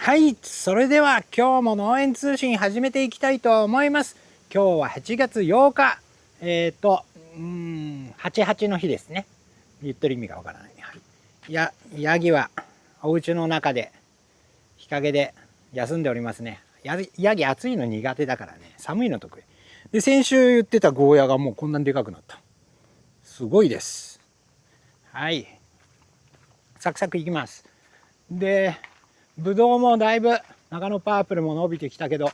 はい、それでは今日も農園通信始めていきたいと思います。今日は8月8日、88の日ですね。言ってる意味がわからない。ヤギはお家の中で日陰で休んでおりますね。ヤギ暑いの苦手だからね、寒いの得意。で、先週言ってたゴーヤがもうこんなにでかくなった。すごいです。はい。サクサクいきます。で、ブドウもだいぶ長野パープルも伸びてきたけど、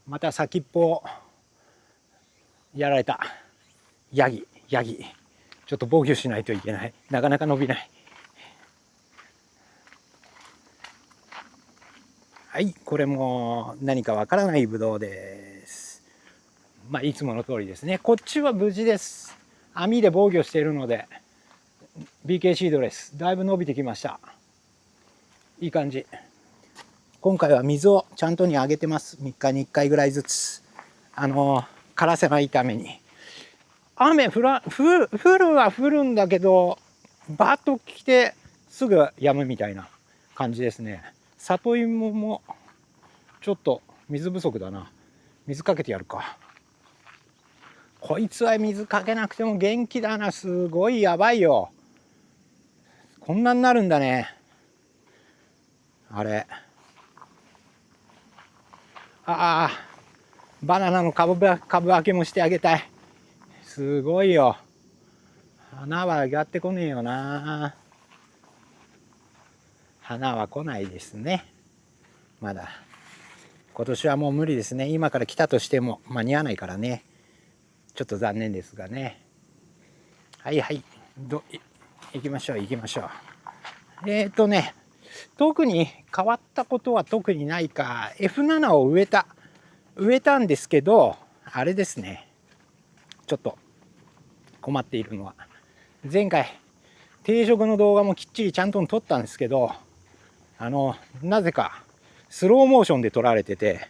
また先っぽをやられた。ヤギ。ちょっと防御しないといけない。なかなか伸びない。はい、これも何かわからないブドウです。まあ、いつもの通りですね。こっちは無事です。網で防御しているので、BK シードレス。だいぶ伸びてきました。いい感じ。今回は水をちゃんとにあげてます。3日に1回ぐらいずつ。枯らせないために。雨降るは降るんだけど、バーッと来てすぐ止むみたいな感じですね。里芋もちょっと水不足だな。水かけてやるか。こいつは水かけなくても元気だな。すごいやばいよ。こんなになるんだね。あれ。バナナの株分けもしてあげたい。すごいよ。花は上がってこねえよな。花は来ないですね。まだ。今年はもう無理ですね。今から来たとしても間に合わないからね。ちょっと残念ですがね。はい。行きましょう。特に変わったことは特にないか。F7 を植えたんですけど、あれですね。ちょっと困っているのは。前回、定食の動画もきっちりちゃんと撮ったんですけど、なぜかスローモーションで撮られてて、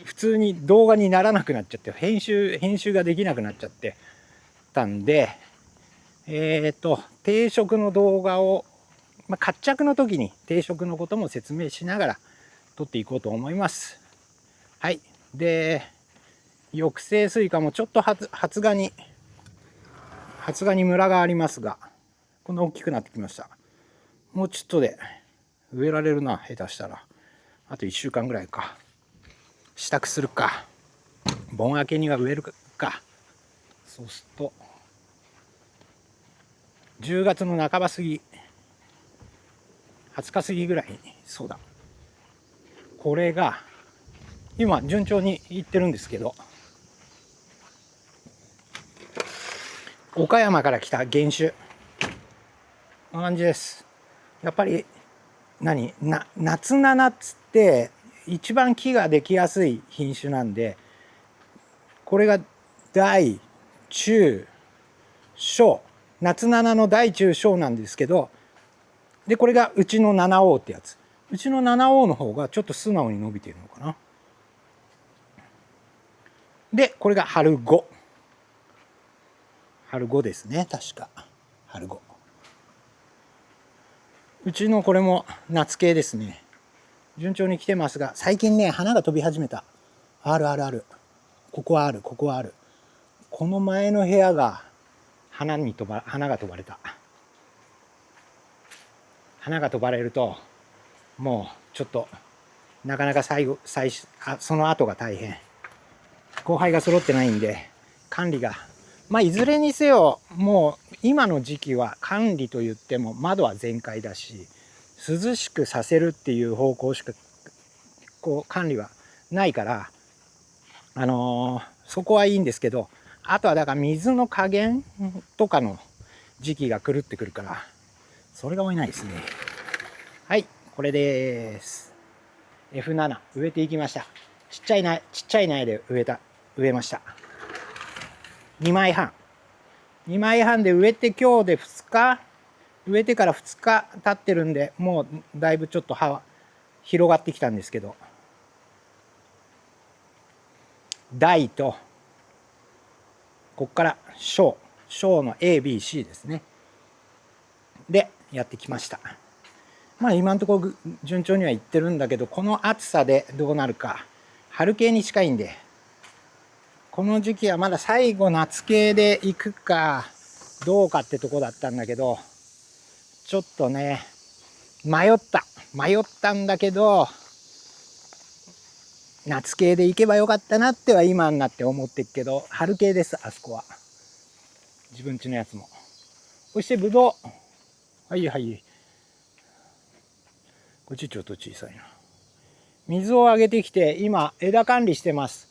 普通に動画にならなくなっちゃって、編集ができなくなっちゃってたんで、定食の動画を、活着の時に定食のことも説明しながら撮っていこうと思います。はい。で、抑制スイカもちょっと発芽にムラがありますが、こんな大きくなってきました。もうちょっとで植えられるな、下手したら。あと1週間ぐらいか。支度するか。盆明けには植えるか。そうすると、10月の半ば過ぎ、20日過ぎぐらいに、そうだ。これが、今順調にいってるんですけど、岡山から来た原種。こんな感じです。やっぱり、夏菜っつって一番木ができやすい品種なんで、これが大中小、夏菜の大中小なんですけど、でこれがうちの七王ってやつ。うちの七王の方がちょっと素直に伸びているのかな。でこれが春5ですね、確か。春5。うちのこれも夏系ですね。順調に来てますが、最近ね、花が飛び始めた。ある。ここはある。この前の部屋が花が飛ばれた。花が飛ばれると、もうちょっと、なかなかその後が大変。後輩が揃ってないんで、管理が。いずれにせよ、もう今の時期は管理といっても窓は全開だし、涼しくさせるっていう方向しか管理はないから、そこはいいんですけど、あとはだから水の加減とかの時期が狂ってくるから、それが多いないですね。はい、これです。F7 植えていきました。ちっちゃい苗で植えました。2枚半で植えて今日で2日、植えてから2日経ってるんで、もうだいぶちょっと葉は広がってきたんですけど、大とこっから小の ABC ですね。でやってきました。まあ今のところ順調にはいってるんだけど、この暑さでどうなるか。春系に近いんで、この時期はまだ最後夏系で行くかどうかってとこだったんだけど、ちょっとね迷ったんだけど、夏系で行けばよかったなっては今になって思ってるけど、春系です。あそこは自分家のやつも。そしてぶどう、はいはい、こっちちょっと小さいな。水をあげてきて今枝管理してます。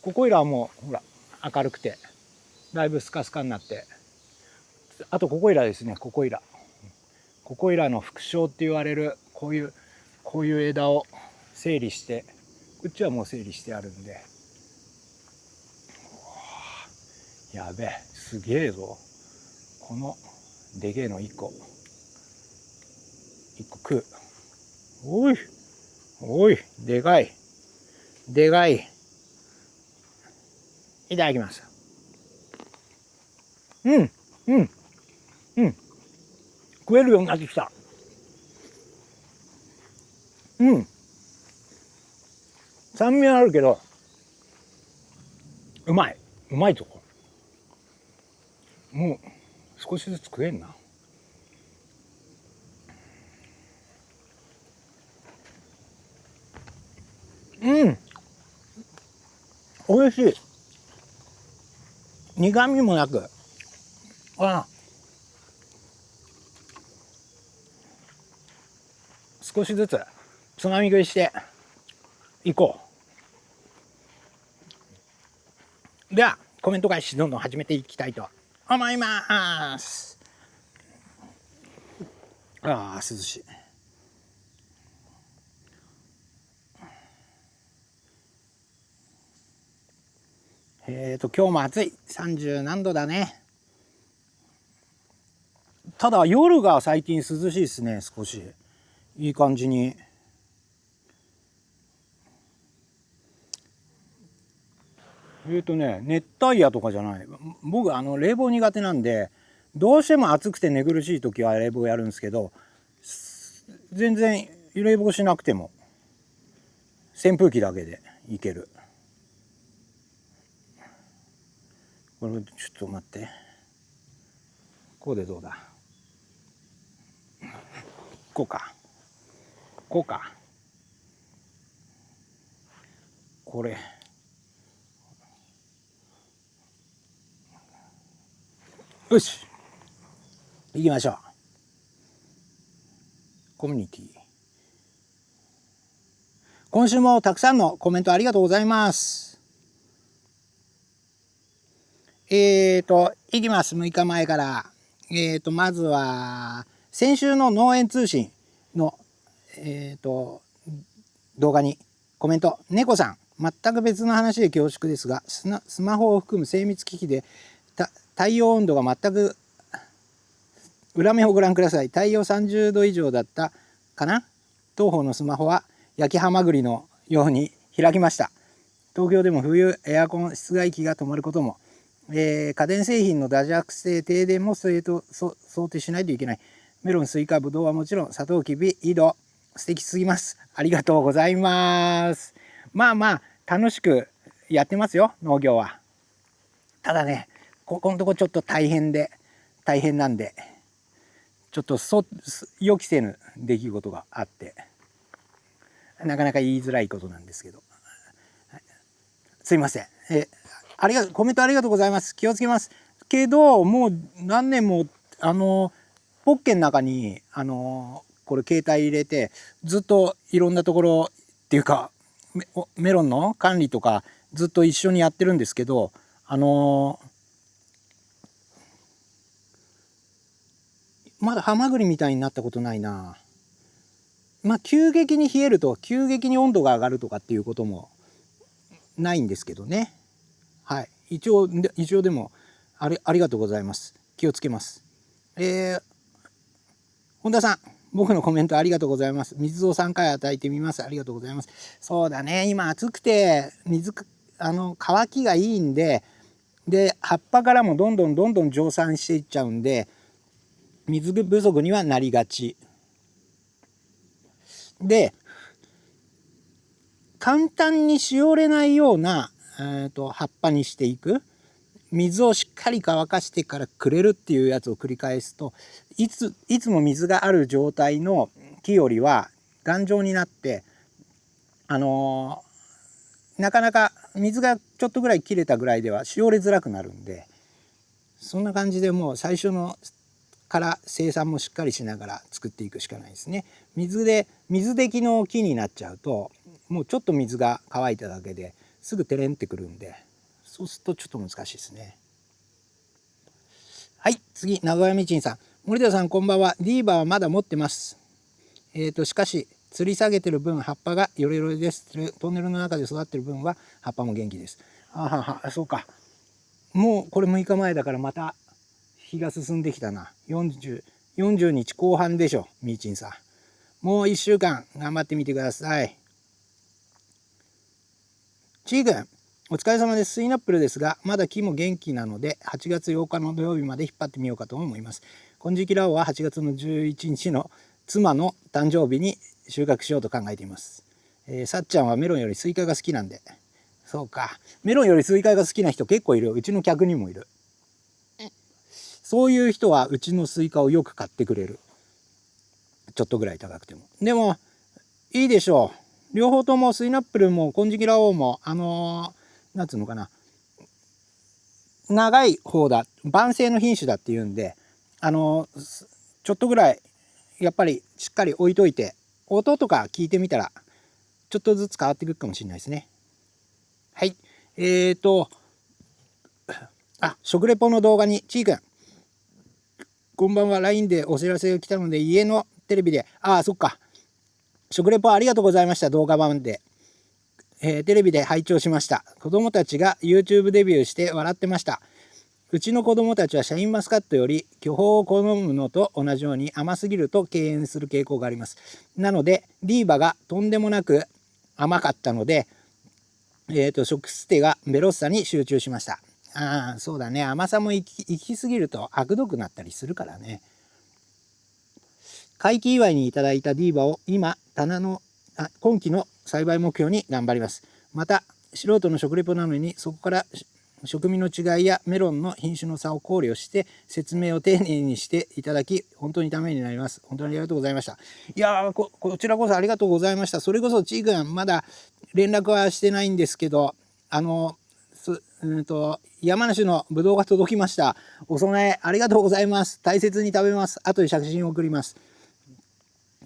ここいらはもうほら明るくてだいぶスカスカになって、あとここいらですね、ここいらの副梢って言われるこういう枝を整理して、こっちはもう整理してあるんで、やべえすげえぞ、このでけえの1個食う。おいでかいいただきます。食えるようになってきた。酸味はあるけどうまいとこ。もう少しずつ食えんな。おいしい。苦味もなく、少しずつつまみ食いしていこう。ではコメント返しどんどん始めていきたいと思います。涼しい。今日も暑い。30何度だね。ただ夜が最近涼しいですね。少しいい感じに。熱帯夜とかじゃない。僕冷房苦手なんで、どうしても暑くて寝苦しい時は冷房やるんですけど、全然冷房しなくても扇風機だけでいける。これちょっと待って、こうでどうだ。こうかこれよし行きましょう。コミュニティ、今週もたくさんのコメントありがとうございます。いきます。6日前から。まずは先週の農園通信の動画にコメント、猫さん、全く別の話で恐縮ですが、スマホを含む精密機器で太陽温度が全く、裏面をご覧ください。太陽30度以上だったかな。当方のスマホは焼きハマグリのように開きました。東京でも冬エアコン室外機が止まることも、家電製品の打弱性停電も想定しないといけない。メロン、スイカ、ブドウはもちろん、サトウキビ、井戸、素敵すぎます。ありがとうございます。まあ楽しくやってますよ、農業は。ただね、ここのとこちょっと大変なんで、ちょっと予期せぬ出来事があって、なかなか言いづらいことなんですけど、すいません。コメントありがとうございます。気をつけますけど、もう何年もポッケの中にこれ携帯入れてずっといろんなところっていうかメロンの管理とかずっと一緒にやってるんですけど、まだハマグリみたいになったことないな。急激に冷えると急激に温度が上がるとかっていうこともないんですけどね。はい、一応でもありがとうございます。気をつけます。本田さん、僕のコメントありがとうございます。水を3回与えてみます。ありがとうございます。そうだね、今暑くて乾きがいいんで、葉っぱからもどんどん蒸散していっちゃうんで、水不足にはなりがち。で、簡単にしおれないような、葉っぱにしていく。水をしっかり乾かしてからくれるっていうやつを繰り返すと、いつも水がある状態の木よりは頑丈になって、なかなか水がちょっとぐらい切れたぐらいではしおれづらくなるんで、そんな感じでもう最初のから生産もしっかりしながら作っていくしかないですね。水出来の木になっちゃうと、もうちょっと水が乾いただけですぐテレンってくるんで、そうするとちょっと難しいですね。はい、次、名古屋みちんさん。森田さんこんばんは。ディーバーはまだ持ってます。しかし吊り下げてる分葉っぱがヨレヨレです。トンネルの中で育ってる分は葉っぱも元気です。そうか。もうこれ6日前だからまた日が進んできたな。40日後半でしょ、みーちんさん。もう1週間頑張ってみてください。ちーくん、お疲れ様です。スイナップルですが、まだ木も元気なので、8月8日の土曜日まで引っ張ってみようかと思います。金色ラオは8月の11日の妻の誕生日に収穫しようと考えています。さっちゃんはメロンよりスイカが好きなんで。そうか。メロンよりスイカが好きな人結構いる。うちの客にもいる。そういう人はうちのスイカをよく買ってくれる。ちょっとぐらい高くても。でも、いいでしょう。両方ともスイナップルも金色ラオウも、なんつうのかな。長い方だ。晩成の品種だっていうんで、ちょっとぐらい、やっぱりしっかり置いといて、音とか聞いてみたら、ちょっとずつ変わってくるかもしれないですね。はい。食レポの動画に、ちーくん。こんばんは。LINE でお知らせが来たので、家のテレビで、そっか。食レポありがとうございました。動画版で。テレビで拝聴しました。子供たちが YouTube デビューして笑ってました。うちの子供たちはシャインマスカットより巨峰を好むのと同じように甘すぎると敬遠する傾向があります。なので、ディーバがとんでもなく甘かったので、食捨てがベロッサに集中しました。そうだね。甘さも行き過ぎると悪毒になったりするからね。会期祝いにいただいたディーバを今、今期の栽培目標に頑張ります。また、素人の食レポなのに、そこから食味の違いやメロンの品種の差を考慮して説明を丁寧にしていただき、本当にためになります。本当にありがとうございました。いやー、こちらこそありがとうございました。それこそちーくん、まだ連絡はしてないんですけど、山梨のぶどうが届きました。お供えありがとうございます。大切に食べます。後で写真を送ります。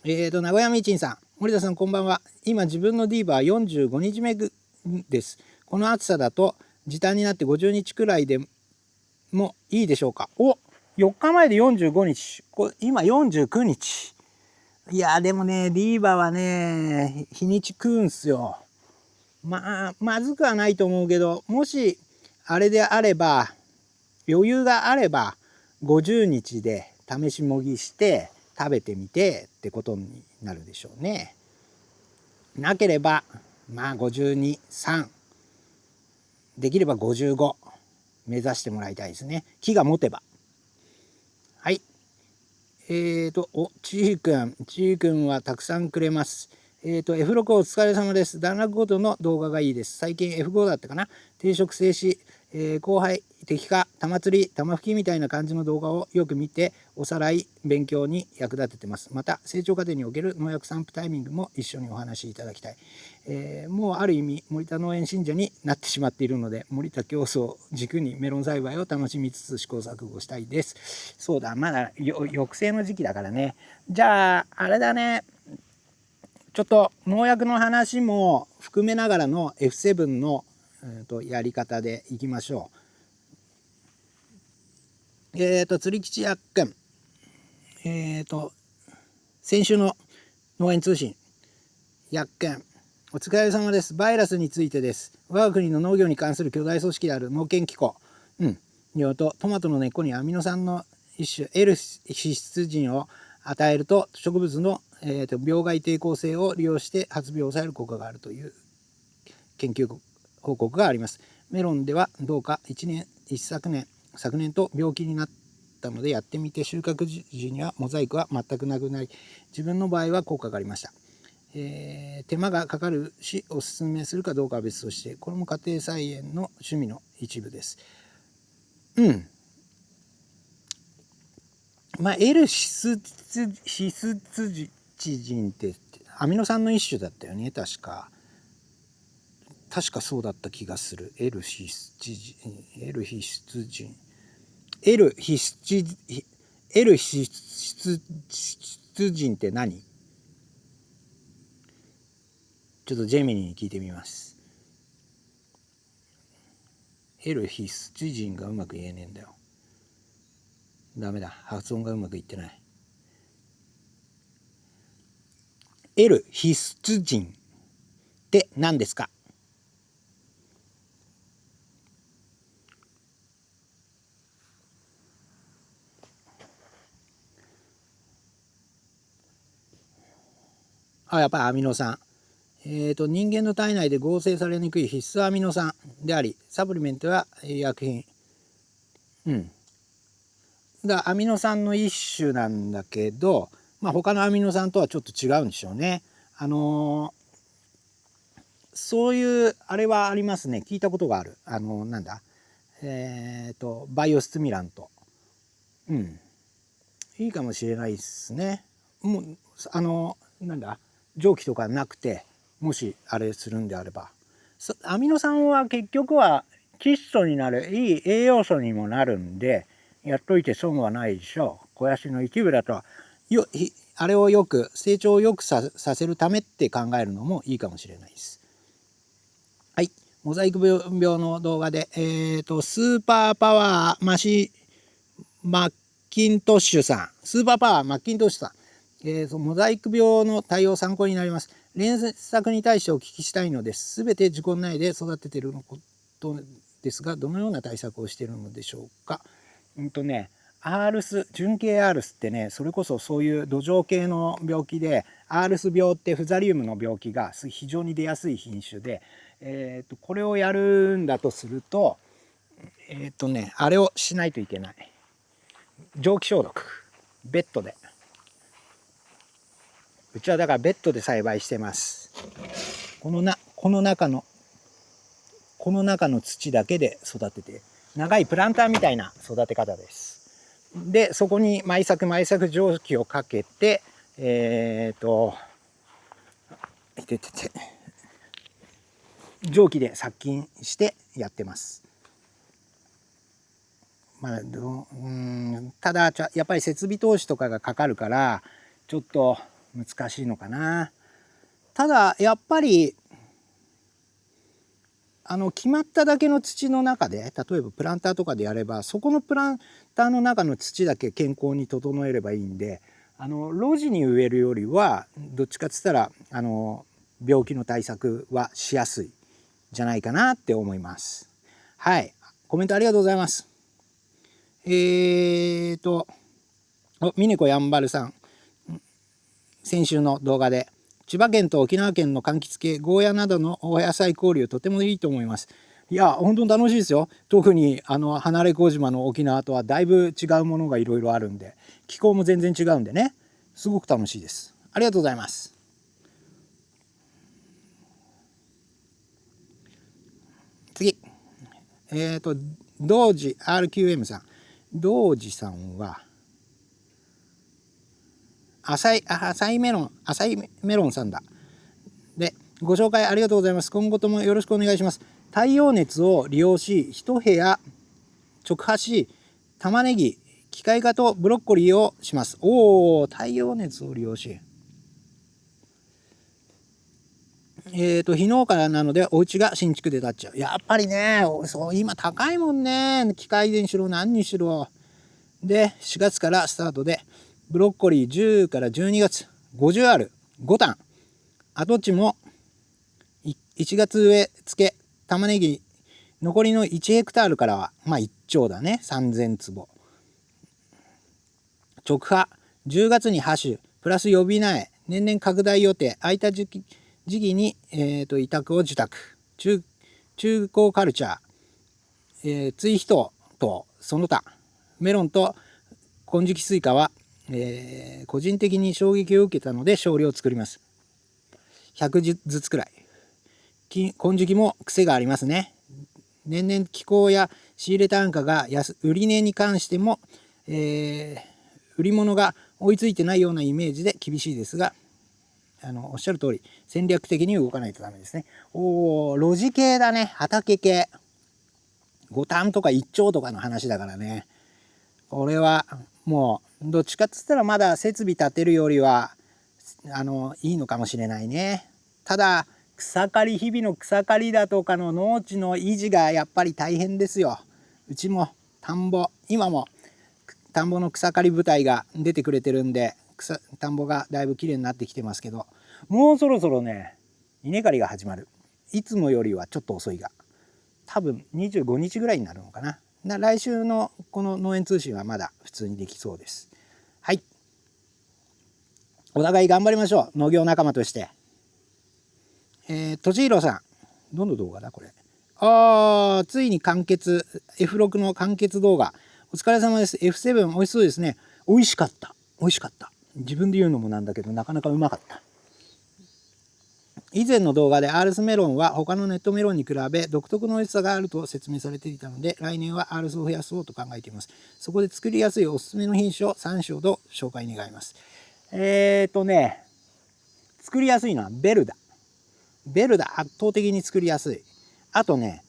名古屋みちんさん、森田さんこんばんは。今自分のディーバー45日目です。この暑さだと時短になって50日くらいでもいいでしょうか。4日前で45日。今49日。いやでもね、ディーバーはね、日にち食うんすよ。まずくはないと思うけど、もしあれであれば、余裕があれば50日で試しもぎして食べてみてってことになるでしょうね。なければ52、3、できれば55目指してもらいたいですね。木が持てば。はい。ちーくんはたくさんくれます。F6 お疲れ様です。段落ごとの動画がいいです。最近 F5 だったかな。定食静止、後輩、敵化、玉釣り、玉吹きみたいな感じの動画をよく見て、おさらい、勉強に役立ててます。また、成長過程における農薬散布タイミングも一緒にお話しいただきたい。もうある意味、森田農園信者になってしまっているので、森田競争軸にメロン栽培を楽しみつつ試行錯誤したいです。そうだ、まだ抑制の時期だからね。じゃあ、あれだね。ちょっと農薬の話も含めながらの F7 の、やり方でいきましょう。釣り吉やっくん。先週の農園通信。やっくん。お疲れ様です。バイラスについてです。我が国の農業に関する巨大組織である農研機構。によると、トマトの根っこにアミノ酸の一種 L 脂質人を与えると植物の病害抵抗性を利用して発病を抑える効果があるという研究報告があります。メロンではどうか昨年と病気になったのでやってみて、収穫時にはモザイクは全くなくなり、自分の場合は効果がありました。手間がかかるしおすすめするかどうかは別として、これも家庭菜園の趣味の一部です。まあ L シスチジンってアミノ酸の一種だったよね、確かそうだった気がする。L 必須人 L 必須人って何？ちょっとジェミニに聞いてみます。L 必須人がうまく言えねえんだよ。ダメだ、発音がうまくいってない。L 必須人って何ですか？やっぱりアミノ酸。人間の体内で合成されにくい必須アミノ酸であり、サプリメントや医薬品。だアミノ酸の一種なんだけど、他のアミノ酸とはちょっと違うんでしょうね。そういうあれはありますね。聞いたことがある。なんだバイオスティミュラント。いいかもしれないですね。もうなんだ蒸気とかなくて、もしあれするんであれば、アミノ酸は結局は窒素になるいい栄養素にもなるんで、やっといて損はないでしょう。肥やしの一部だとあれを成長をよくさせるためって考えるのもいいかもしれないです。はい、モザイク病の動画で、スーパーパワーマッキントッシュさん、スーパーパワーマッキントッシュさん、モザイク病の対応参考になります。連作に対してお聞きしたいのです。すべて自己内で育てていることですが、どのような対策をしているのでしょうか。アールス、純系アールスってね、それこそそういう土壌系の病気で、アールス病ってフザリウムの病気が非常に出やすい品種で、これをやるんだとすると、あれをしないといけない。蒸気消毒、ベッドで。うちはだからベッドで栽培してます。この中の土だけで育てて、長いプランターみたいな育て方です。でそこに毎作蒸気をかけて蒸気で殺菌してやってます。ただやっぱり設備投資とかがかかるからちょっと難しいのかな。ただやっぱり決まっただけの土の中で、例えばプランターとかでやれば、そこのプランターの中の土だけ健康に整えればいいんで、露地に植えるよりはどっちかっつったら病気の対策はしやすいじゃないかなって思います。はい、コメントありがとうございます。ミネコやんばるさん、先週の動画で千葉県と沖縄県の柑橘系ゴーヤなどのお野菜交流とてもいいと思います。いや本当に楽しいですよ。特に離れ小島の沖縄とはだいぶ違うものがいろいろあるんで、気候も全然違うんでね、すごく楽しいです。ありがとうございます。次、同時 RQM さん、同時さんは浅いメロンさんだ。で、ご紹介ありがとうございます。今後ともよろしくお願いします。太陽熱を利用し、一部屋直播し、玉ねぎ、機械化とブロッコリーをします。太陽熱を利用し。非農家なのでお家が新築で建っちゃう。やっぱりね、今高いもんね。機械でにしろ何にしろ。で、4月からスタートで、ブロッコリー10から12月、50ある、5単。跡地も1月植え付け、玉ねぎ、残りの1ヘクタールからは、1丁だね、3000坪。直葉、10月に播種、プラス予備苗、年々拡大予定、空いた時期に、委託を受託。中高カルチャー、追肥とその他、メロンと金色スイカは、個人的に衝撃を受けたので少量作ります。100ずつくらい。金樹期も癖がありますね。年々気候や仕入れ単価が売り値に関しても、売り物が追いついてないようなイメージで厳しいですが、おっしゃる通り戦略的に動かないとダメですね。露地系だね。畑系5反とか1丁とかの話だからね。これはもうどっちかっつったらまだ設備建てるよりはいいのかもしれないね。ただ日々の草刈りだとかの農地の維持がやっぱり大変ですよ。うちも今も田んぼの草刈り部隊が出てくれてるんで、田んぼがだいぶきれいになってきてますけど、もうそろそろね稲刈りが始まる。いつもよりはちょっと遅いが、多分25日ぐらいになるのかな。来週のこの農園通信はまだ普通にできそうです。はい、お互い頑張りましょう、農業仲間として。とちひろさん、どの動画だこれ。ついに完結、 F6 の完結動画お疲れ様です。 F7 美味しそうですね。美味しかった。自分で言うのもなんだけど、なかなかうまかった。以前の動画でアールスメロンは他のネットメロンに比べ独特の美味しさがあると説明されていたので、来年はアールスを増やそうと考えています。そこで作りやすいおすすめの品種を3種ほど紹介願います。作りやすいのはベルダ圧倒的に作りやすい。あとね、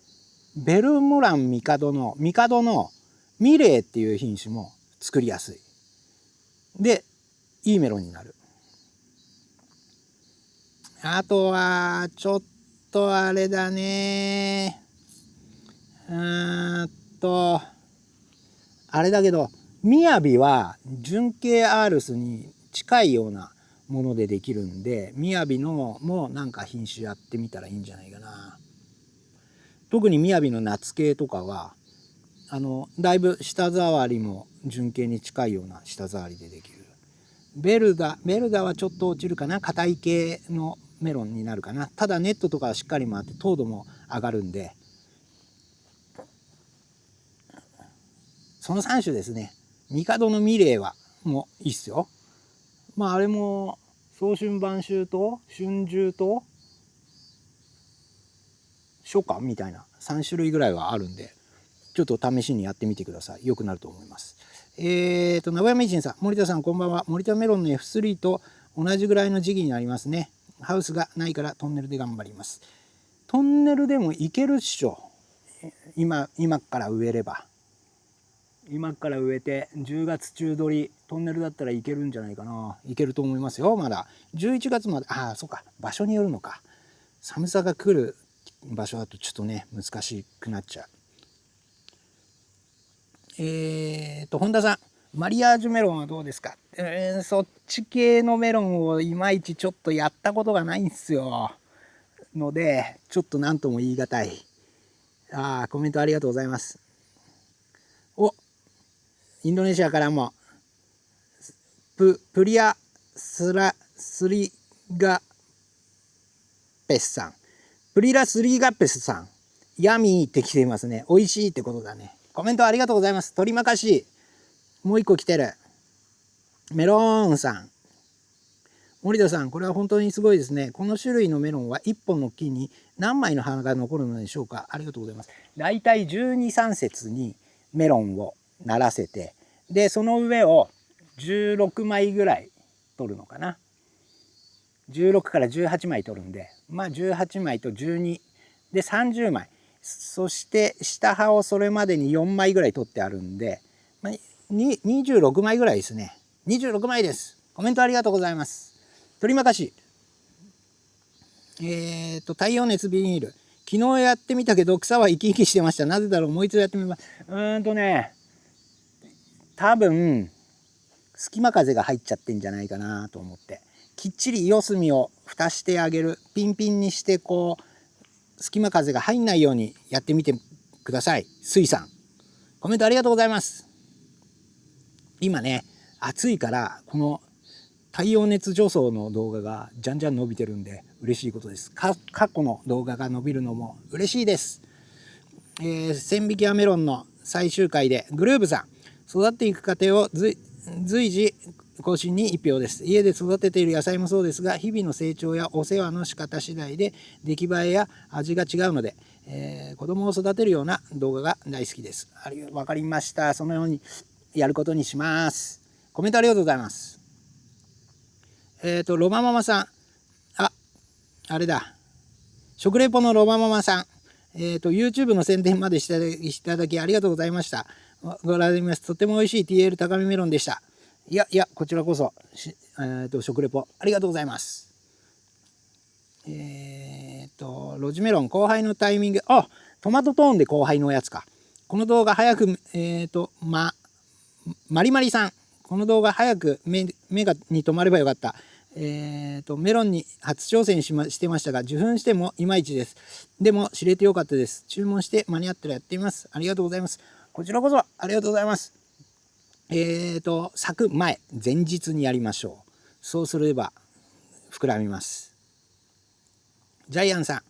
ベルモランミカドのミレーっていう品種も作りやすい。で、いいメロンになる。あとはちょっとあれだね。あれだけど、みやびは純系アールスに近いようなものでできるんで、みやびのもなんか品種やってみたらいいんじゃないかな。特にみやびの夏系とかはだいぶ舌触りも純系に近いような舌触りでできる。ベルダはちょっと落ちるかな。硬い系のメロンになるかな。ただネットとかはしっかり回って糖度も上がるんで、その3種ですね。ミカドのミレーはもういいっすよ。あれも早春晩秋と春秋と初夏みたいな3種類ぐらいはあるんで、ちょっと試しにやってみてください。良くなると思います。名古屋名人さん、森田さんこんばんは。森田メロンの F3 と同じぐらいの時期になりますね。ハウスがないからトンネルで頑張ります。トンネルでもいけるっしょ。今から植えれば。今から植えて10月中取り、トンネルだったらいけるんじゃないかな。いけると思いますよ。まだ11月まで。そうか、場所によるのか。寒さが来る場所だとちょっとね難しくなっちゃう。本田さん、マリアージュメロンはどうですか。そっち系のメロンをいまいちちょっとやったことがないんですよ。のでちょっと何とも言い難い。コメントありがとうございます。インドネシアからもプリアスリガペスさん、プリラスリガペスさん、ヤミーって来ていますね。美味しいってことだね。コメントありがとうございます。鳥まかしもう一個来てる。メローンさん、森田さん、これは本当にすごいですね。この種類のメロンは1本の木に何枚の花が残るのでしょうか。ありがとうございます。だいたい12、3節にメロンをならせて、でその上を16枚ぐらい取るのかな。16から18枚取るんで、18枚と12で30枚。そして下葉をそれまでに4枚ぐらい取ってあるんで、26枚ぐらいですね。26枚です。コメントありがとうございます。鳥まかし。太陽熱ビニール。昨日やってみたけど草は生き生きしてました。なぜだろう。もう一度やってみます。多分隙間風が入っちゃってんじゃないかなと思って、きっちり四隅を蓋してあげる。ピンピンにしてこう隙間風が入んないようにやってみてください。水さん、コメントありがとうございます。今ね暑いからこの太陽熱除草の動画がじゃんじゃん伸びてるんで嬉しいことです。過去の動画が伸びるのも嬉しいです。千匹はメロンの最終回でグルーブさん、育っていく過程を随時更新に1票です。家で育てている野菜もそうですが、日々の成長やお世話の仕方次第で出来栄えや味が違うので、子供を育てるような動画が大好きです。わかりました。そのようにやることにします。コメントありがとうございます。ロマママさん。あれだ。食レポのロマママさん。YouTube の宣伝までしていただきありがとうございました。ご覧います。とても美味しい TL 高見メロンでした。いや、こちらこそ、食レポありがとうございます。ロジメロン後輩のタイミング。トマトトーンで後輩のやつか。この動画早く、マリマリさん。この動画早く目に留まればよかった。メロンに初挑戦してましたが、受粉してもいまいちです。でも知れてよかったです。注文して間に合ったらやってみます。ありがとうございます。こちらこそありがとうございます。咲く前日にやりましょう。そうすれば膨らみます。ジャイアンさ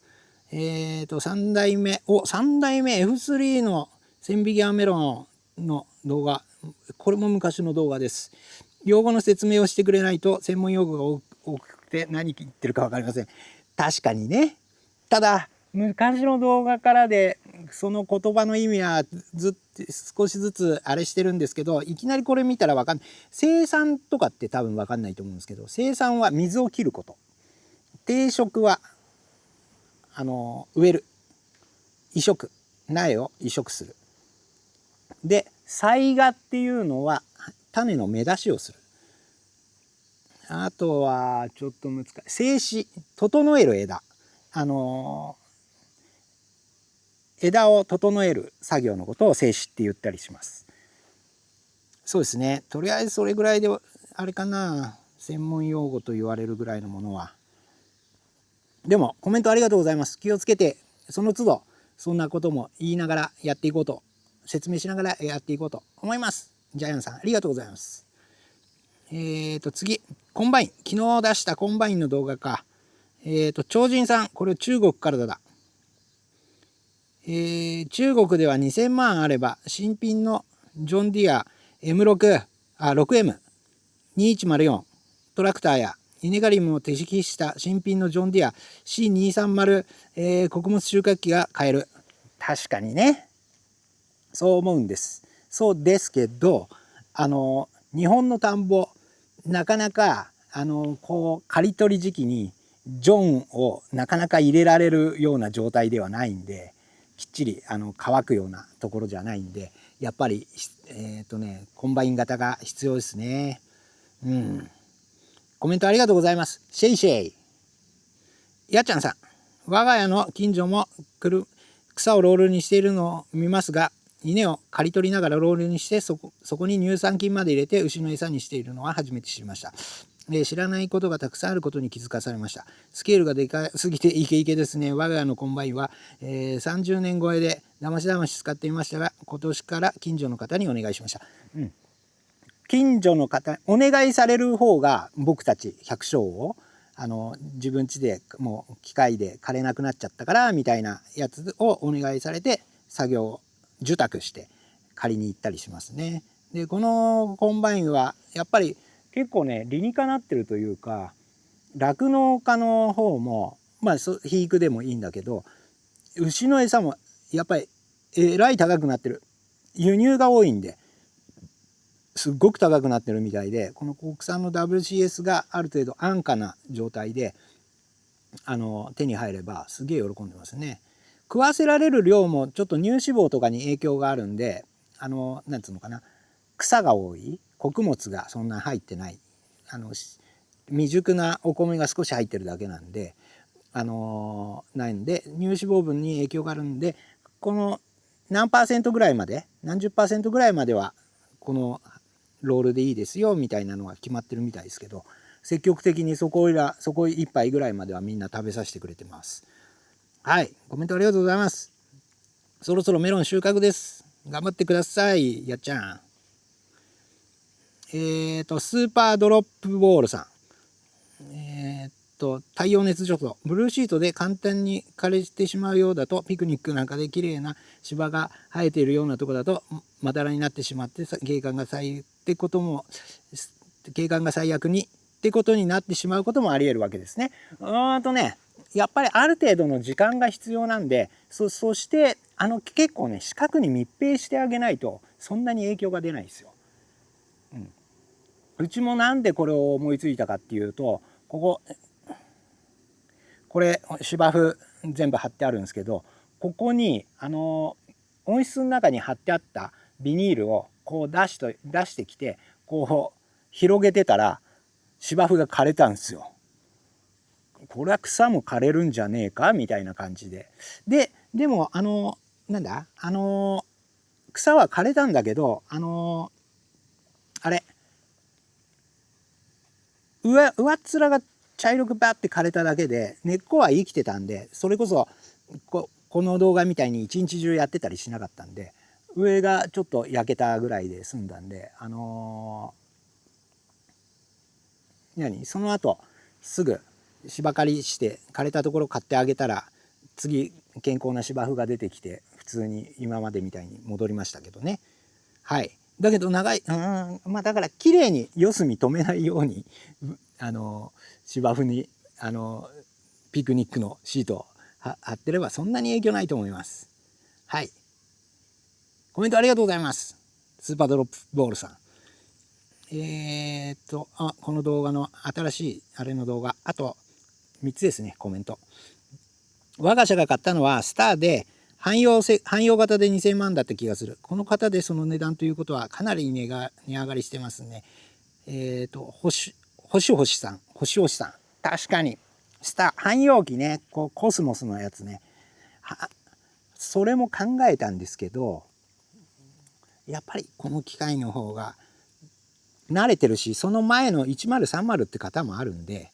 ん、3代目 F3 の千匹アメロンの動画、これも昔の動画です。用語の説明をしてくれないと専門用語が多くて何言ってるか分かりません。確かにね。ただ昔の動画からでその言葉の意味は少しずつあれしてるんですけど、いきなりこれ見たら分かんない。生産とかって多分分かんないと思うんですけど、生産は水を切ること、定植は植える、移植、苗を移植する。で採芽っていうのは種の芽出しをする。あとはちょっと難しい。整枝、整える枝。枝を整える作業のことを整枝って言ったりします。そうですね。とりあえずそれぐらいであれかな。専門用語と言われるぐらいのものは。でもコメントありがとうございます。気をつけてその都度そんなことも言いながらやっていこうと、説明しながらやっていこうと思います。ジャイアンさんありがとうございます。次コンバイン、昨日出したコンバインの動画か。超人さん、これ中国からだ。中国では2000万あれば新品のジョンディア 6M2104 トラクターや稲刈りも適した新品のジョンディア C230、穀物収穫機が買える。確かにね、そう思うんです。そうですけど、日本の田んぼなかなかこう刈り取り時期にジョンをなかなか入れられるような状態ではないんで、きっちり乾くようなところじゃないんで、やっぱりコンバイン型が必要ですね。コメントありがとうございます。シェイシェイ。やっちゃんさん、我が家の近所も草をロールにしているのを見ますが、稲を刈り取りながらロールにしてそこに乳酸菌まで入れて牛の餌にしているのは初めて知りました。知らないことがたくさんあることに気づかされました。スケールがでかすぎてイケイケですね。我が家のコンバインは、30年超えでだまし使っていましたが、今年から近所の方にお願いしました。近所の方お願いされる方が、僕たち百姓を自分家でもう機械で枯れなくなっちゃったからみたいなやつをお願いされて作業受託して借りに行ったりしますね。でこのコンバインはやっぱり結構ね理にかなってるというか、酪農家の方も肥育でもいいんだけど、牛の餌もやっぱりえらい高くなってる。輸入が多いんですっごく高くなってるみたいで、この国産の WCS がある程度安価な状態で手に入ればすげえ喜んでますね。食わせられる量もちょっと乳脂肪とかに影響があるんで、なんつうのかな、草が多い、穀物がそんな入ってない、未熟なお米が少し入ってるだけなんで、ないんで乳脂肪分に影響があるんで、この何%ぐらいまで、何十%ぐらいまではこのロールでいいですよみたいなのが決まってるみたいですけど、積極的にそこ1杯ぐらいまではみんな食べさせてくれてます。はい、コメントありがとうございます。そろそろメロン収穫です。頑張ってください、やっちゃん。スーパードロップボールさん。太陽熱除去、ブルーシートで簡単に枯れてしまうようだと、ピクニックなんかで綺麗な芝が生えているようなところだとまだらになってしまって景観が咲いてことも景観が最悪にってことになってしまうこともありえるわけですね。やっぱりある程度の時間が必要なんで、そして結構ね四角に密閉してあげないとそんなに影響が出ないんですよ。うちもなんでこれを思いついたかっていうと、これ芝生全部貼ってあるんですけど、ここに温室の中に貼ってあったビニールをこう出してきてこう広げてたら芝生が枯れたんですよ。これは草も枯れるんじゃねえかみたいな感じで。でも草は枯れたんだけどあれ上っ面が茶色くバッて枯れただけで根っこは生きてたんで、それこそこの動画みたいに一日中やってたりしなかったんで、上がちょっと焼けたぐらいで済んだんで、その後すぐ芝刈りして枯れたところ買ってあげたら次健康な芝生が出てきて普通に今までみたいに戻りましたけどね。はい。だけどだから綺麗に四隅止めないように芝生にピクニックのシートを貼ってればそんなに影響ないと思います。はい。コメントありがとうございます。スーパードロップボールさん。この動画の新しいあれの動画、あと3つですね、コメント。我が社が買ったのはスターで汎用型で2000万だった気がする。この方でその値段ということはかなり値上がりしてますね。星さん。確かに。汎用機ね、コスモスのやつね。それも考えたんですけど、やっぱりこの機械の方が慣れてるし、その前の1030って方もあるんで、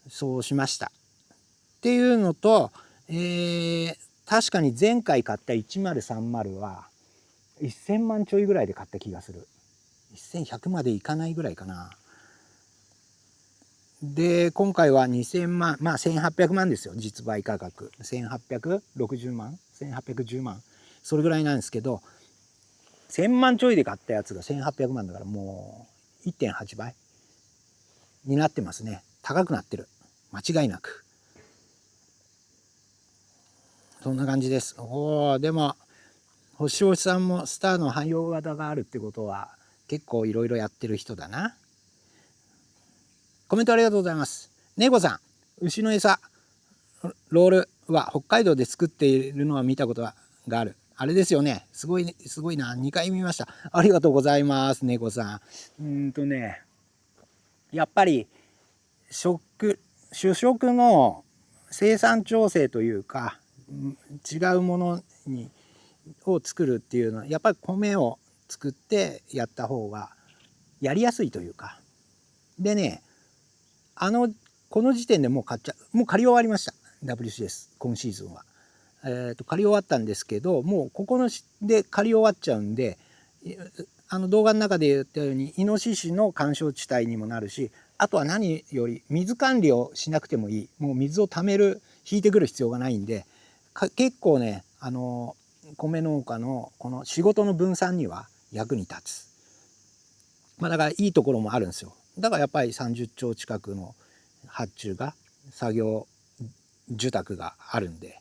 そうしました。っていうのと、確かに前回買った1030は1000万ちょいぐらいで買った気がする。1100までいかないぐらいかな。で今回は2000万、まあ1800万ですよ、実売価格。1860万1810万それぐらいなんですけど、1000万ちょいで買ったやつが1800万だからもう 1.8 倍になってますね。高くなってる、間違いなく。そんな感じです。でも星さんもスターの汎用型があるってことは結構いろいろやってる人だな。コメントありがとうございます。ネゴさん、牛の餌ロールは北海道で作っているのは見たことがある。あれですよね。すごいな。2回見ました。ありがとうございます、ネゴさん。やっぱり主食の生産調整というか、違うものを作るっていうのはやっぱり米を作ってやった方がやりやすいというか。でね、この時点でもう刈り終わりました。 WCS 今シーズンは。刈り終わったんですけど、もうここで刈り終わっちゃうんで、動画の中で言ったようにイノシシの緩衝地帯にもなるし、あとは何より水管理をしなくてもいい。もう水を引いてくる必要がないんで、結構ね米農家のこの仕事の分散には役に立つ。だからいいところもあるんですよ。だからやっぱり30兆近くの発注が作業受託があるんで。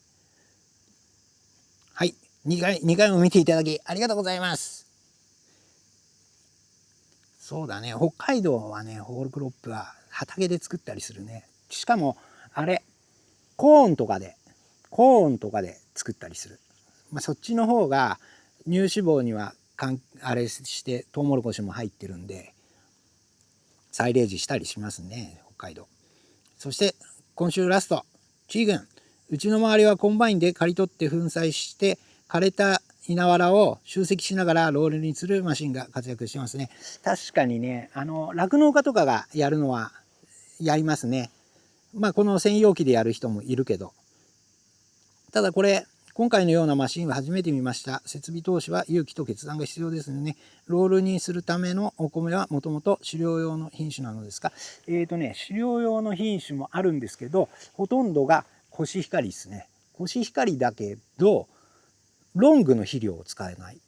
はい、2回も見ていただきありがとうございます。そうだね、北海道はねホールクロップは畑で作ったりするね。しかもコーンとかで作ったりする。そっちの方が乳脂肪にはあれしてトウモロコシも入ってるんでサイレージしたりしますね、北海道。そして今週ラスト、チーグン。うちの周りはコンバインで刈り取って粉砕して枯れた稲わらを集積しながらロールにするマシンが活躍してますね。確かにね、酪農家とかがやるのはやりますね。この専用機でやる人もいるけど、ただ今回のようなマシンは初めて見ました。設備投資は勇気と決断が必要ですよね。ロールにするためのお米はもともと飼料用の品種なのですか？飼料用の品種もあるんですけど、ほとんどがコシヒカリですね。コシヒカリだけどロングの肥料を使えない。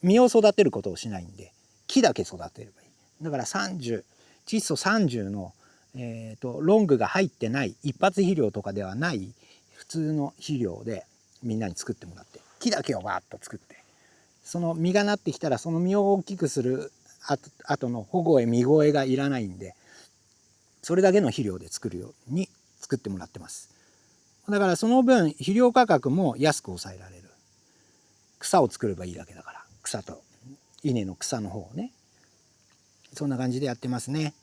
実を育てることをしないんで木だけ育てればいい。だから30、窒素30の、ロングが入ってない一発肥料とかではない普通の肥料でみんなに作ってもらって、木だけをバーッと作って、その実がなってきたらその実を大きくする後の保護へ見越えがいらないんで、それだけの肥料で作るように作ってもらってます。だからその分肥料価格も安く抑えられる。草を作ればいいだけだから、草と稲の草の方をね、そんな感じでやってますね。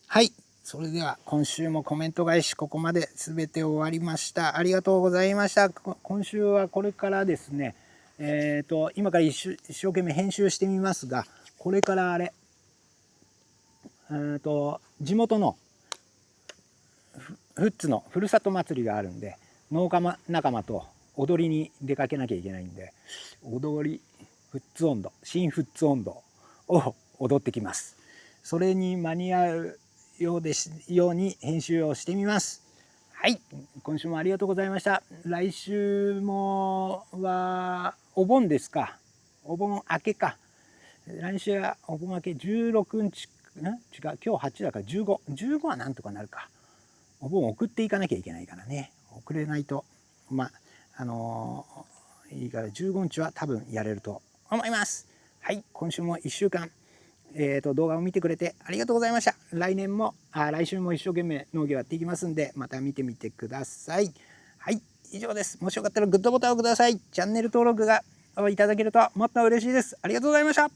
はい、それでは今週もコメント返しここまで全て終わりました。ありがとうございました。今週はこれからですね、今から一生懸命編集してみますが、これからあれ、地元の富津のふるさと祭りがあるんで、農家仲間と踊りに出かけなきゃいけないんで、踊り富津音頭、新富津音頭を踊ってきます。それに間に合うように編集をしてみます。はい、今週もありがとうございました。来週もはお盆ですか。お盆明けか。来週はお盆明け16日、違う、今日8だから15はなんとかなるか。お盆送っていかなきゃいけないからね。送れないと、いいから15日は多分やれると思います。はい、今週も1週間、動画を見てくれてありがとうございました。来週も一生懸命農業やっていきますんで、また見てみてください。はい、以上です。もしよかったらグッドボタンをください。チャンネル登録がいただけるともっと嬉しいです。ありがとうございました。